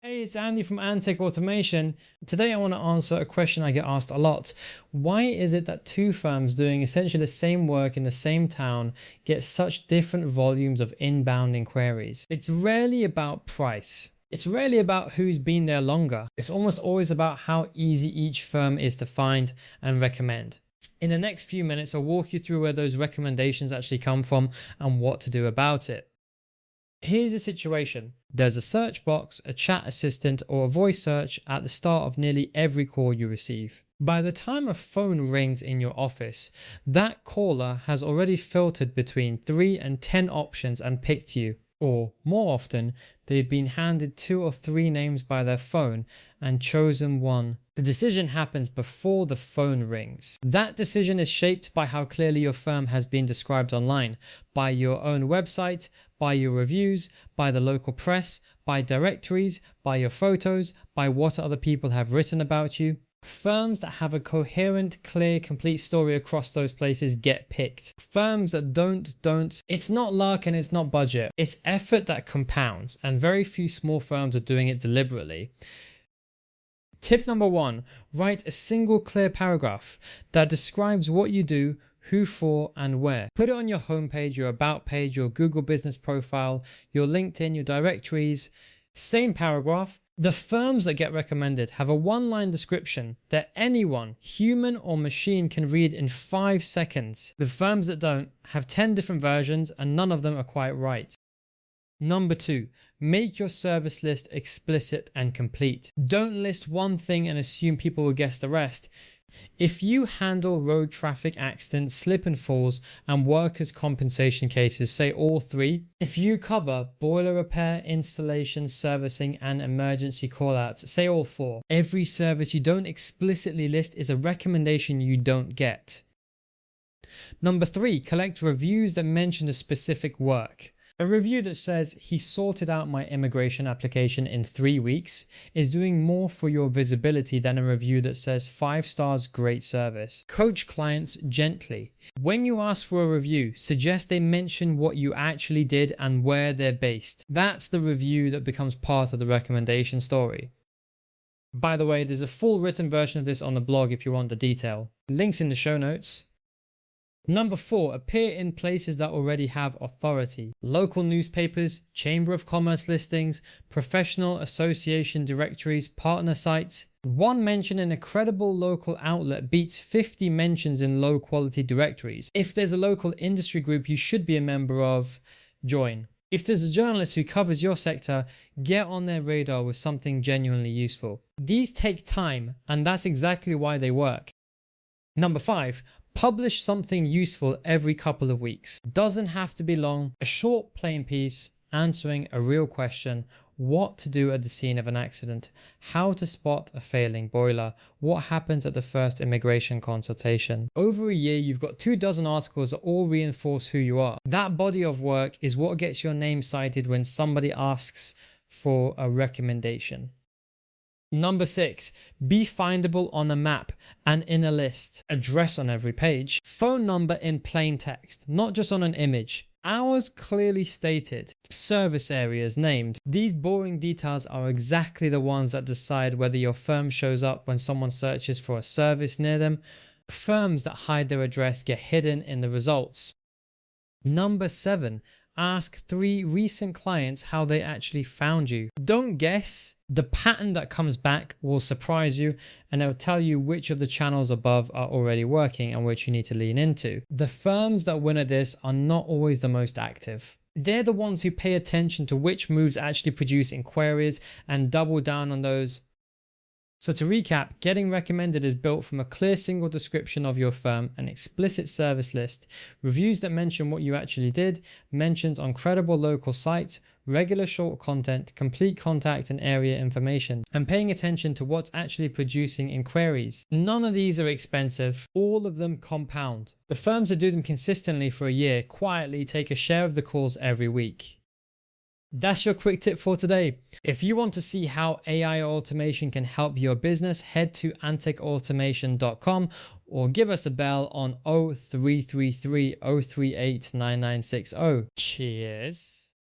Hey, it's Andy from Antek Automation. Today I want to answer a question I get asked a lot. Why is it that two firms doing essentially the same work in the same town get such different volumes of inbound inquiries? It's rarely about price. It's rarely about who's been there longer. It's almost always about how easy each firm is to find and recommend. In the next few minutes, I'll walk you through where those recommendations actually come from and what to do about it. Here's a situation. There's a search box, a chat assistant, or a voice search at the start of nearly every call you receive. By the time a phone rings in your office, that caller has already filtered between 3 and 10 options and picked you. Or, more often, they've been handed 2 or 3 names by their phone and chosen one. The decision happens before the phone rings. That decision is shaped by how clearly your firm has been described online, by your own website, by your reviews, by the local press, by directories, by your photos, by what other people have written about you. Firms that have a coherent, clear, complete story across those places get picked. Firms that don't. It's not luck and it's not budget. It's effort that compounds, and very few small firms are doing it deliberately. Tip number 1, write a single clear paragraph that describes what you do, who for and where. Put it on your homepage, your about page, your Google business profile, your LinkedIn, your directories. Same paragraph. The firms that get recommended have a one-line description that anyone, human or machine, can read in 5 seconds. The firms that don't have 10 different versions and none of them are quite right. Number 2, make your service list explicit and complete. Don't list one thing and assume people will guess the rest. If you handle road traffic accidents, slip and falls, and workers' compensation cases, say all 3. If you cover boiler repair, installation, servicing, and emergency callouts, say all 4. Every service you don't explicitly list is a recommendation you don't get. Number 3, collect reviews that mention the specific work. A review that says he sorted out my immigration application in 3 weeks is doing more for your visibility than a review that says 5 stars, great service. Coach clients gently. When you ask for a review, suggest they mention what you actually did and where they're based. That's the review that becomes part of the recommendation story. By the way, there's a full written version of this on the blog if you want the detail. Links in the show notes. Number 4, appear in places that already have authority. Local newspapers, Chamber of Commerce listings, professional association directories, partner sites. One mention in a credible local outlet beats 50 mentions in low quality directories. If there's a local industry group you should be a member of, join. If there's a journalist who covers your sector, get on their radar with something genuinely useful. These take time, and that's exactly why they work. Number 5, publish something useful every couple of weeks. Doesn't have to be long, a short plain piece answering a real question: what to do at the scene of an accident, how to spot a failing boiler, what happens at the first immigration consultation. Over a year you've got 24 articles that all reinforce who you are. That body of work is what gets your name cited when somebody asks for a recommendation. Number 6, be findable on a map and in a list. Address on every page. Phone number in plain text, not just on an image. Hours clearly stated. Service areas named. These boring details are exactly the ones that decide whether your firm shows up when someone searches for a service near them. Firms that hide their address get hidden in the results. Number 7, ask 3 recent clients how they actually found you. Don't guess. The pattern that comes back will surprise you, and it will tell you which of the channels above are already working and which you need to lean into. The firms that win at this are not always the most active. They're the ones who pay attention to which moves actually produce inquiries and double down on those. So to recap, getting recommended is built from a clear single description of your firm, an explicit service list, reviews that mention what you actually did, mentions on credible local sites, regular short content, complete contact and area information, and paying attention to what's actually producing inquiries. None of these are expensive, all of them compound. The firms that do them consistently for a year quietly take a share of the calls every week. That's your quick tip for today. If you want to see how AI automation can help your business, head to antekautomation.com or give us a bell on 0333 038 9960. Cheers.